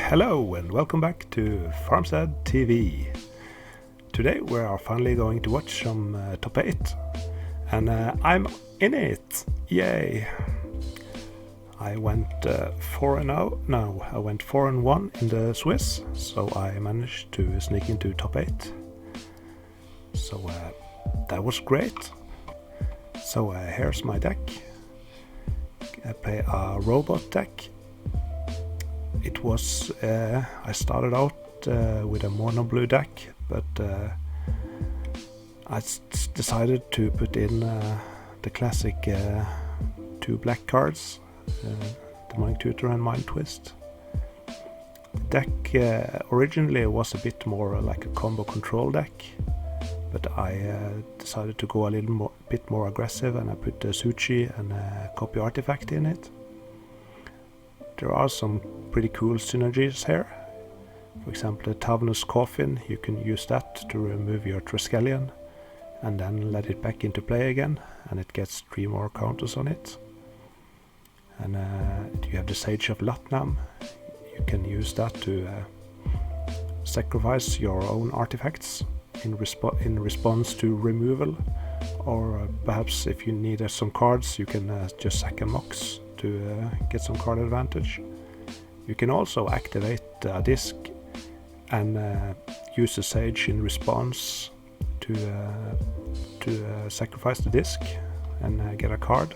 Hello and welcome back to Farmstead TV. Today we are finally going to watch some Top 8 and I'm in it! Yay! I went 4-0, no, I went 4-1 in the Swiss, so I managed to sneak into Top 8. So that was great. So here's my deck. I play a robot deck. It was, I started out with a mono blue deck, but I decided to put in the classic 2 black cards, the Mind Tutor and Mind Twist. The deck originally was a bit more like a combo control deck, but I decided to go a bit more aggressive, and I put the Sushi and a copy artifact in it. There are some pretty cool synergies here. For example, the Tavernous Coffin, you can use that to remove your Triskelion and then let it back into play again, and it gets 3 more counters on it. And you have the Sage of Latnam. You can use that to sacrifice your own artifacts in response to removal, or perhaps if you need some cards, you can just sack a Mox to get some card advantage. You can also activate a disc and use the Sage in response to sacrifice the disc and get a card.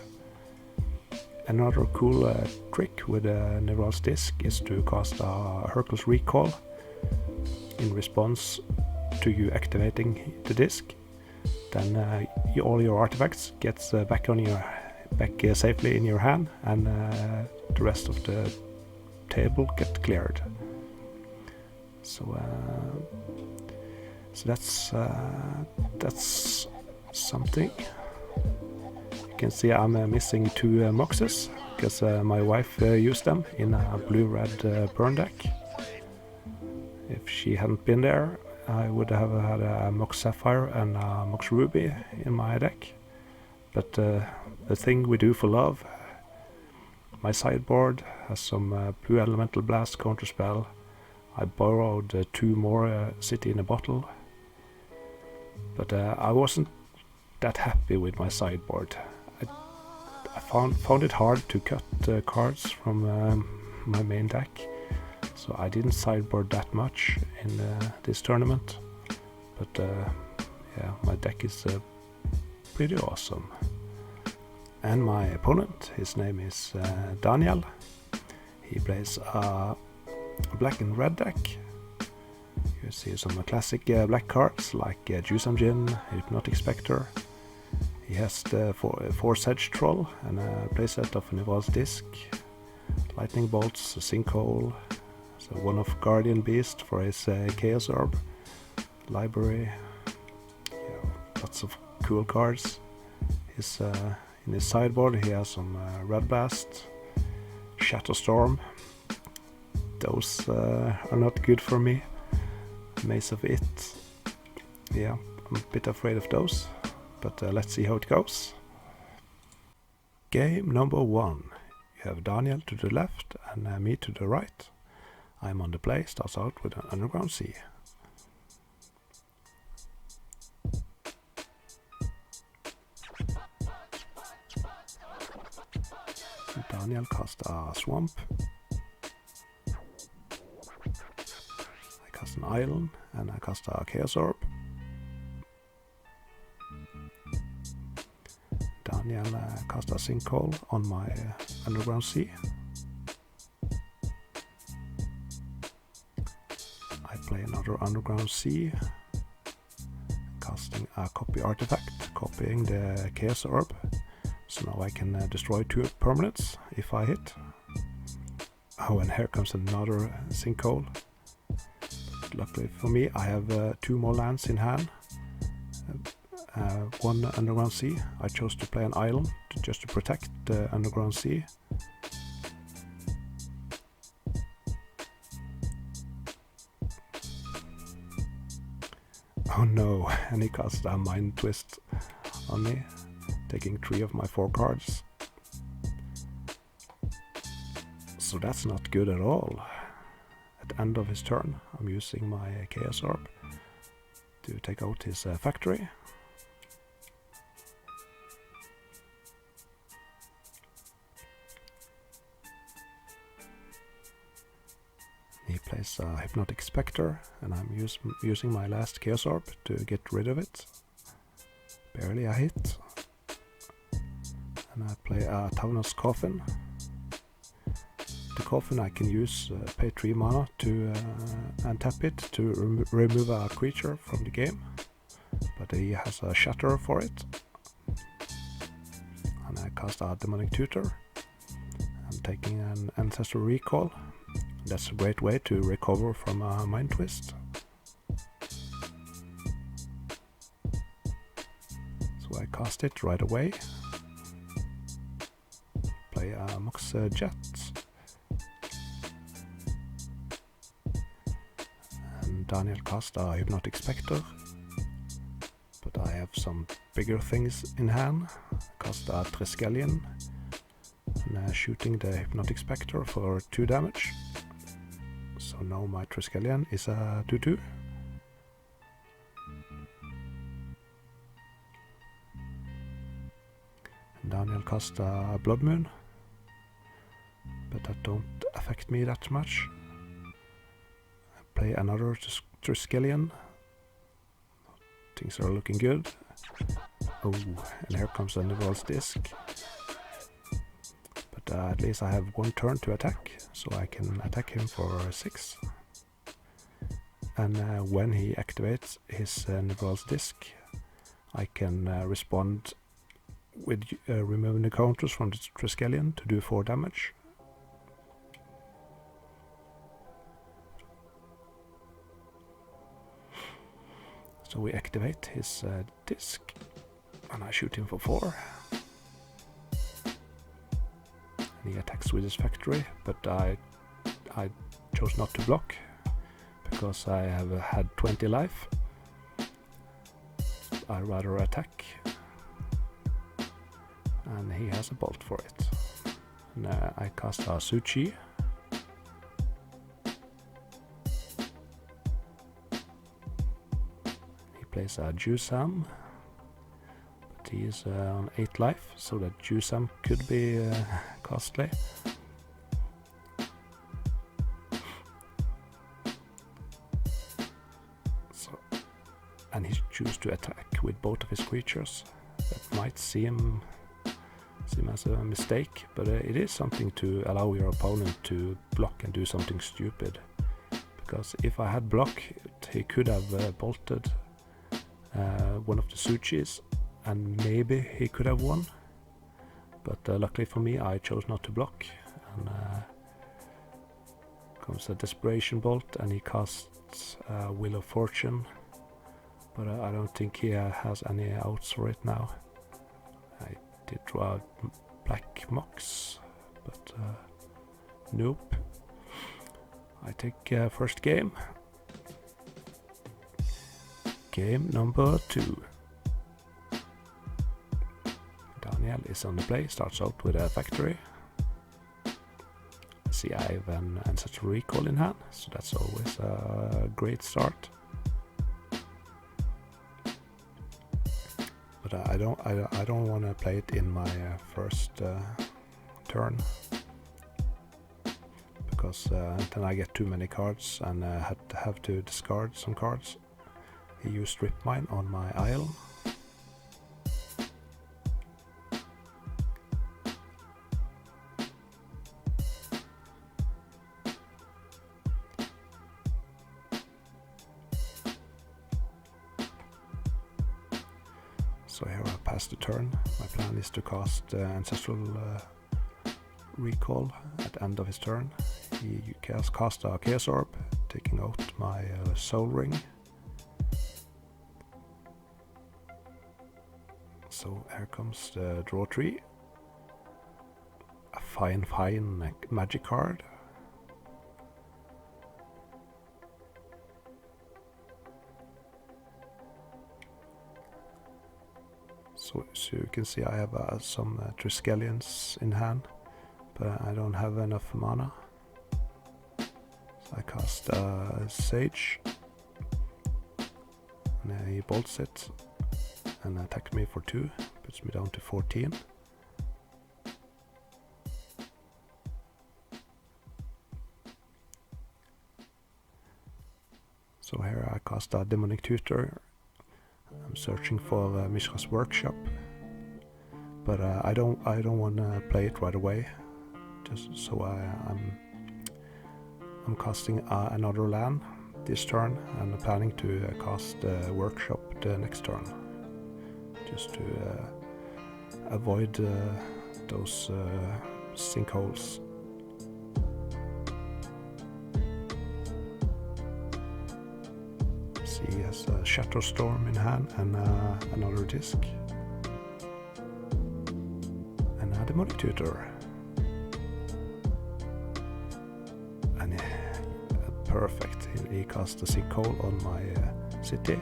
Another cool trick with a Nevral's disc is to cast a Hercules Recall in response to you activating the disc. Then all your artifacts gets back safely in your hand, and the rest of the table get cleared. So that's something. You can see I'm missing 2 Moxes because my wife used them in a blue-red burn deck. If she hadn't been there, I would have had a Mox Sapphire and a Mox Ruby in my deck. But the thing we do for love, my sideboard has some blue elemental blast counterspell. I borrowed 2 more City in a Bottle, but I wasn't that happy with my sideboard. I found it hard to cut cards from my main deck, so I didn't sideboard that much in this tournament. But yeah, my deck is pretty awesome. And my opponent, his name is Daniel. He plays a black and red deck. You see some classic black cards like Jusam Jin, Hypnotic Spectre. He has the 4 Sedge Troll and a playset of Nevral's Disc, Lightning Bolts, a Sinkhole, so 1 of Guardian Beast for his Chaos Orb, Library, yeah, lots of cool cards. In his sideboard he has some Red Blast, Shadow Storm. Those are not good for me. Maze of It. Yeah, I'm a bit afraid of those, but let's see how it goes. Game number 1. You have Daniel to the left and me to the right. I'm on the play, starts out with an Underground Sea. Daniel cast a Swamp. I cast an Island and I cast a Chaos Orb. Daniel cast a Sinkhole on my Underground Sea. I play another Underground Sea, casting a Copy Artifact, copying the Chaos Orb. So now I can destroy 2 permanents if I hit. Oh, and here comes another Sinkhole. Luckily for me, I have 2 more lands in hand. 1 Underground Sea. I chose to play an island just to protect the Underground Sea. Oh no, and he cast a Mind Twist on me, taking 3 of my 4 cards. So that's not good at all. at the end of his turn, I'm using my Chaos Orb to take out his factory. He plays a Hypnotic Spectre, and I'm using my last Chaos Orb to get rid of it. Barely a hit. And I play a Tavnos Coffin. The Coffin I can use, pay 3 mana to and tap it to remove a creature from the game. But he has a Shatter for it. And I cast a Demonic Tutor. I'm taking an Ancestral Recall. That's a great way to recover from a Mind Twist. So I cast it right away. Play a Mox Jet. And Daniel cast a Hypnotic Spectre. But I have some bigger things in hand. Cast a Triskelion. And shooting the Hypnotic Spectre for 2 damage. So now my Triskelion is a 2/2. And Daniel cast a Blood Moon, but that don't affect me that much. I play another Triskelion. Things are looking good. Oh, and here comes the Nevral's Disc. But at least I have 1 turn to attack, so I can attack him for 6. And when he activates his Nevral's Disc, I can respond with removing the counters from the Triskelion to do 4 damage. So we activate his disc, and I shoot him for 4. And he attacks with his factory, but I chose not to block, because I have had 20 life. I'd rather attack. And he has a bolt for it. And I cast a Suchi. He plays a Jusam, but he is on 8 life, so that Jusam could be costly. So, and he chooses to attack with both of his creatures. That might seem as a mistake, but it is something to allow your opponent to block and do something stupid. Because if I had block, he could have bolted one of the Suchis, and maybe he could have won. But luckily for me, I chose not to block. And comes a Desperation Bolt, and he casts Wheel of Fortune. But I don't think he has any outs for it now. I did draw Black Mox, but nope. I take first game. Game number 2. Daniel is on the play, starts out with a factory. See, I have an Ancestral Recall in hand, so that's always a great start. But I don't want to play it in my first turn, because then I get too many cards and have to discard some cards. He used Strip Mine on my Isle. So here I pass the turn. My plan is to cast Ancestral Recall at the end of his turn. He cast a Chaos Orb, taking out my Soul Ring. So here comes the draw tree. A fine magic card. So you can see I have some Triskelions in hand, but I don't have enough mana. I cast Sage, and he bolts it and attacks me for 2, puts me down to 14. So here I cast a Demonic Tutor. I'm searching for Mishra's Workshop, but I don't want to play it right away. Just so I'm casting another land this turn, and planning to cast Workshop the next turn, just to avoid those sinkholes. He has a Shatterstorm in hand and another disc. And a Demonic Tutor. And perfect, he cast a sinkhole on my city.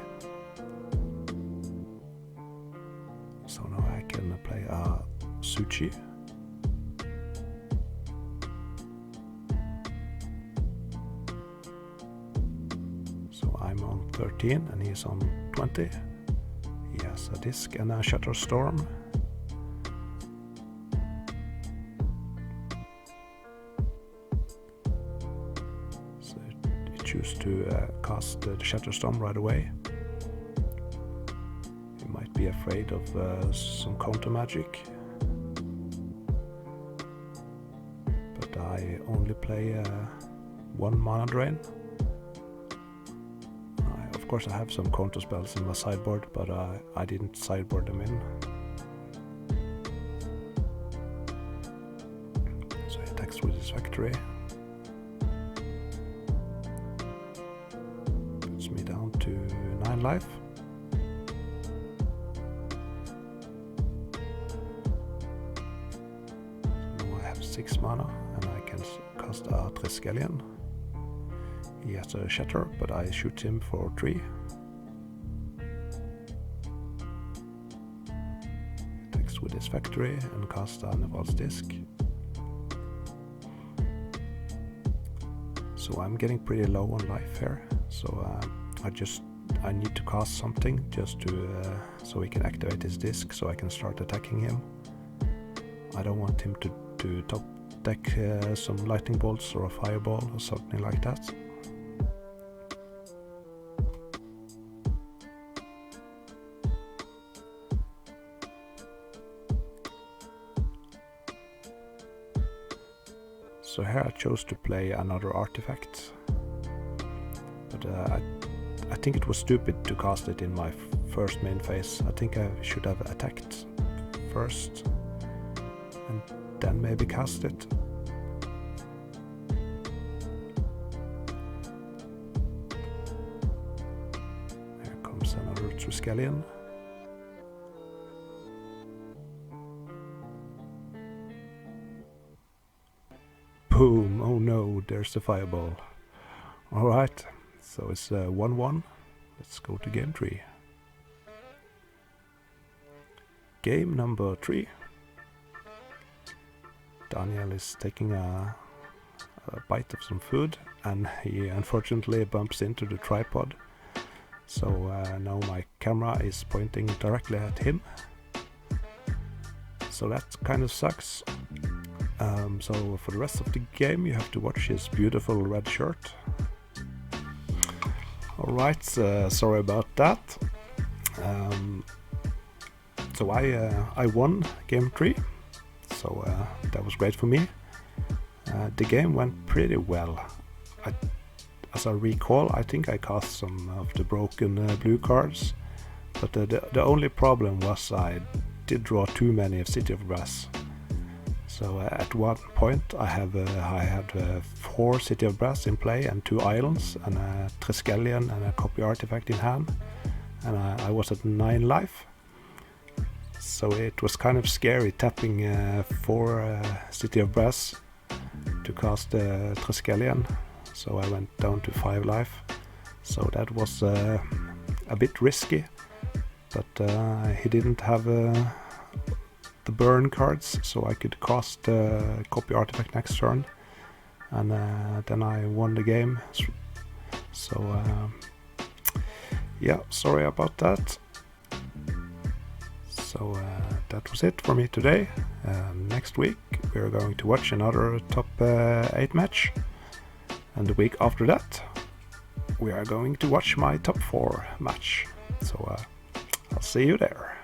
So now I can play a Suchi. I'm on 13 and he's on 20. He has a disc and a Shatterstorm. So he chooses to cast the Shatterstorm right away. He might be afraid of some counter magic. But I only play 1 mana drain. Of course I have some counter spells in my sideboard, but I didn't sideboard them in. So he attacks with his factory. Puts me down to 9 life. So now I have 6 mana and I can cast a Triskelion. He has a Shatter, but I shoot him for 3. Attacks with his factory and casts a Neval's Disc. So I'm getting pretty low on life here. So I need to cast something just to so he can activate his disc, so I can start attacking him. I don't want him to top deck some lightning bolts or a fireball or something like that. So here I chose to play another artifact, but I think it was stupid to cast it in my first main phase. I think I should have attacked first and then maybe cast it. Here comes another Triskelion. Boom! Oh no, there's the fireball. Alright, so it's 1-1. Let's go to game 3. Game number 3. Daniel is taking a bite of some food, and he unfortunately bumps into the tripod. So now my camera is pointing directly at him. So that kind of sucks. So for the rest of the game you have to watch his beautiful red shirt. Alright, sorry about that. So I won game 3, so that was great for me. The game went pretty well. As I recall, I think I cast some of the broken blue cards, but the only problem was I did draw too many of City of Brass. So at one point I had 4 City of Brass in play and 2 islands and a Triskelion and a copy artifact in hand, and I was at 9 life. So it was kind of scary tapping 4 City of Brass to cast Triskelion. So I went down to 5 life. So that was a bit risky, but he didn't have the burn cards, so I could cast copy artifact next turn and then I won the game. So yeah, sorry about that. So that was it for me today. Next week we're going to watch another top 8 match, and the week after that we are going to watch my top 4 match. So I'll see you there.